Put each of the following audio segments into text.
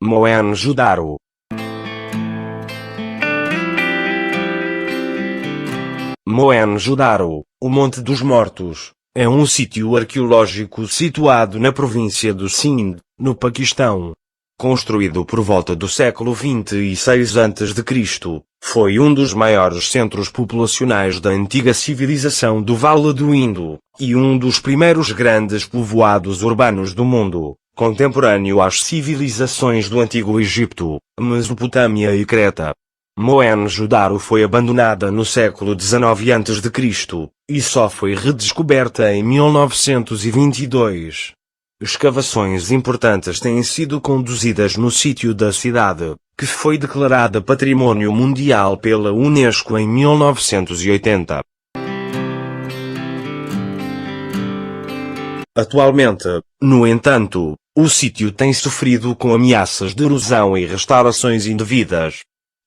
Mohenjo-Daro. Mohenjo-Daro, o Monte dos Mortos, é um sítio arqueológico situado na província do Sindh, no Paquistão. Construído por volta do século 26 a.C., foi um dos maiores centros populacionais da antiga civilização do Vale do Indo, e um dos primeiros grandes povoados urbanos do mundo, contemporâneo às civilizações do Antigo Egito, Mesopotâmia e Creta. Mohenjo-Daro foi abandonada no século XIX a.C., e só foi redescoberta em 1922. Escavações importantes têm sido conduzidas no sítio da cidade, que foi declarada Patrimônio Mundial pela Unesco em 1980. Atualmente, no entanto, o sítio tem sofrido com ameaças de erosão e restaurações indevidas.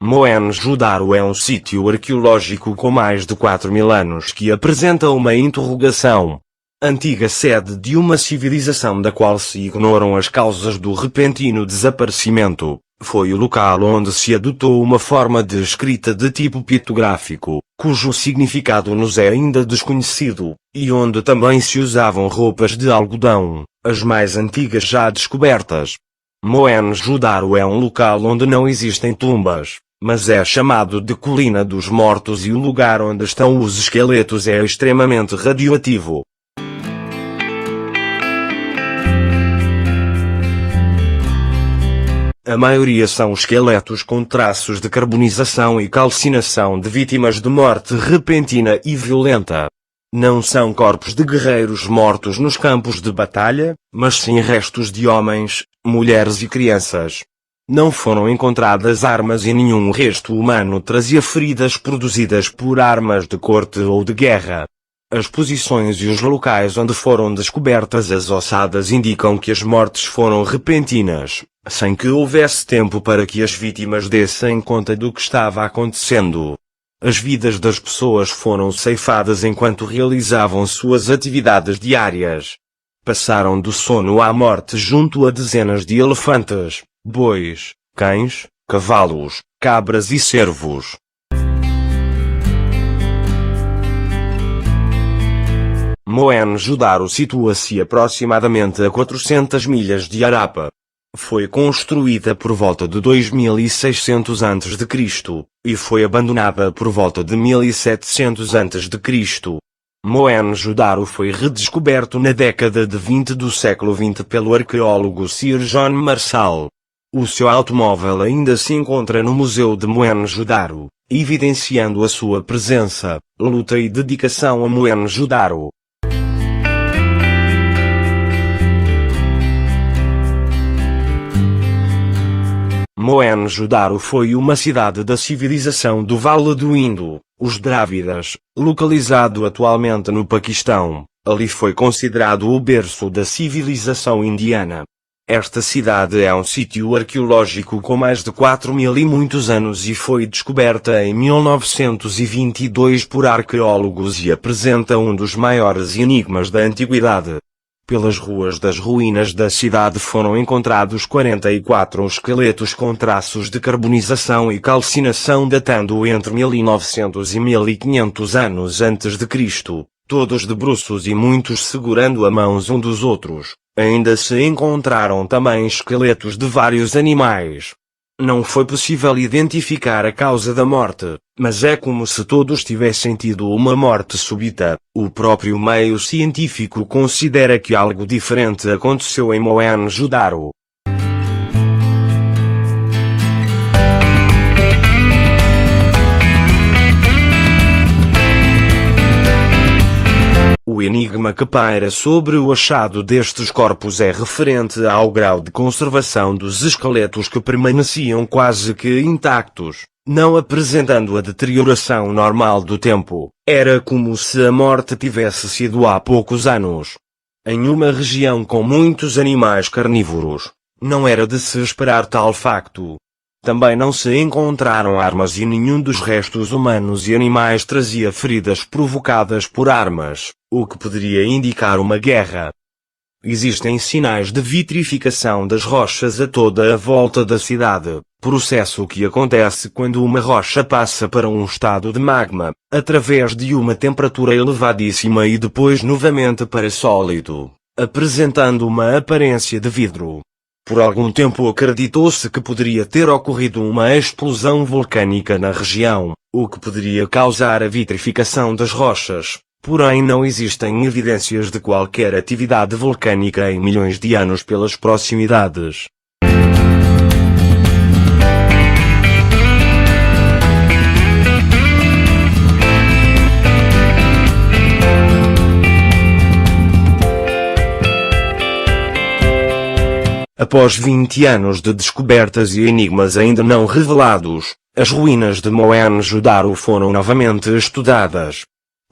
Mohenjo-Daro é um sítio arqueológico com mais de 4.000 anos que apresenta uma interrogação. Antiga sede de uma civilização da qual se ignoram as causas do repentino desaparecimento, foi o local onde se adotou uma forma de escrita de tipo pictográfico, cujo significado nos é ainda desconhecido, e onde também se usavam roupas de algodão, as mais antigas já descobertas. Mohenjo-Daro é um local onde não existem tumbas, mas é chamado de Colina dos Mortos e o lugar onde estão os esqueletos é extremamente radioativo. A maioria são esqueletos com traços de carbonização e calcinação de vítimas de morte repentina e violenta. Não são corpos de guerreiros mortos nos campos de batalha, mas sim restos de homens, mulheres e crianças. Não foram encontradas armas e nenhum resto humano trazia feridas produzidas por armas de corte ou de guerra. As posições e os locais onde foram descobertas as ossadas indicam que as mortes foram repentinas, sem que houvesse tempo para que as vítimas dessem conta do que estava acontecendo. As vidas das pessoas foram ceifadas enquanto realizavam suas atividades diárias. Passaram do sono à morte junto a dezenas de elefantes, bois, cães, cavalos, cabras e cervos. Mohenjo-Daro situa-se aproximadamente a 400 milhas de Harappa. Foi construída por volta de 2600 a.C., e foi abandonada por volta de 1700 a.C. Mohenjo-Daro foi redescoberto na década de 20 do século XX pelo arqueólogo Sir John Marshall. O seu automóvel ainda se encontra no Museu de Mohenjo-Daro, evidenciando a sua presença, luta e dedicação a Mohenjo-Daro. Mohenjo-Daro foi uma cidade da civilização do Vale do Indo, os Drávidas, localizado atualmente no Paquistão. Ali foi considerado o berço da civilização indiana. Esta cidade é um sítio arqueológico com mais de 4.000 e muitos anos e foi descoberta em 1922 por arqueólogos e apresenta um dos maiores enigmas da antiguidade. Pelas ruas das ruínas da cidade foram encontrados 44 esqueletos com traços de carbonização e calcinação datando entre 1900 e 1500 anos antes de Cristo, todos de bruços e muitos segurando a mãos um dos outros. Ainda se encontraram também esqueletos de vários animais. Não foi possível identificar a causa da morte, mas é como se todos tivessem tido uma morte súbita. O próprio meio científico considera que algo diferente aconteceu em Mohenjo-Daro. O enigma que paira sobre o achado destes corpos é referente ao grau de conservação dos esqueletos que permaneciam quase que intactos, não apresentando a deterioração normal do tempo. Era como se a morte tivesse sido há poucos anos. Em uma região com muitos animais carnívoros, não era de se esperar tal facto. Também não se encontraram armas e nenhum dos restos humanos e animais trazia feridas provocadas por armas, o que poderia indicar uma guerra. Existem sinais de vitrificação das rochas a toda a volta da cidade, processo que acontece quando uma rocha passa para um estado de magma, através de uma temperatura elevadíssima e depois novamente para sólido, apresentando uma aparência de vidro. Por algum tempo acreditou-se que poderia ter ocorrido uma explosão vulcânica na região, o que poderia causar a vitrificação das rochas. Porém não existem evidências de qualquer atividade vulcânica em milhões de anos pelas proximidades. Após 20 anos de descobertas e enigmas ainda não revelados, as ruínas de Mohenjo-Daro foram novamente estudadas.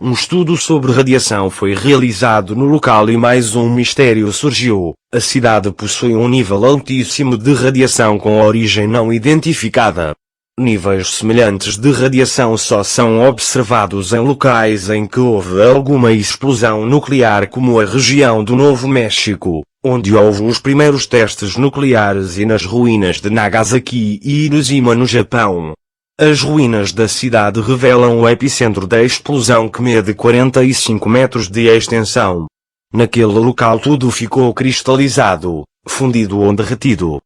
Um estudo sobre radiação foi realizado no local e mais um mistério surgiu. A cidade possui um nível altíssimo de radiação com origem não identificada. Níveis semelhantes de radiação só são observados em locais em que houve alguma explosão nuclear, como a região do Novo México, onde houve os primeiros testes nucleares, e nas ruínas de Nagasaki e Hiroshima no Japão. As ruínas da cidade revelam o epicentro da explosão, que mede 45 metros de extensão. Naquele local tudo ficou cristalizado, fundido ou derretido.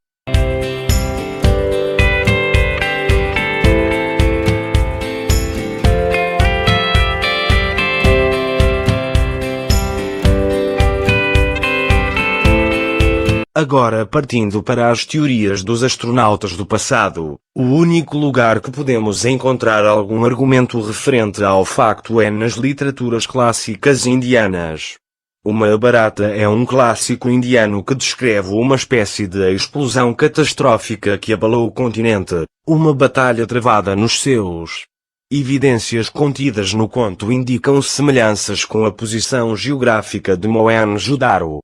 Agora, partindo para as teorias dos astronautas do passado, o único lugar que podemos encontrar algum argumento referente ao facto é nas literaturas clássicas indianas. O Mahabharata é um clássico indiano que descreve uma espécie de explosão catastrófica que abalou o continente, uma batalha travada nos céus. Evidências contidas no conto indicam semelhanças com a posição geográfica de Mohenjo-Daro.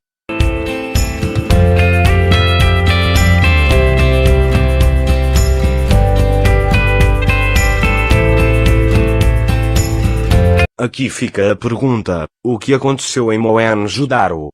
Aqui fica a pergunta: o que aconteceu em Mohenjo-Daro?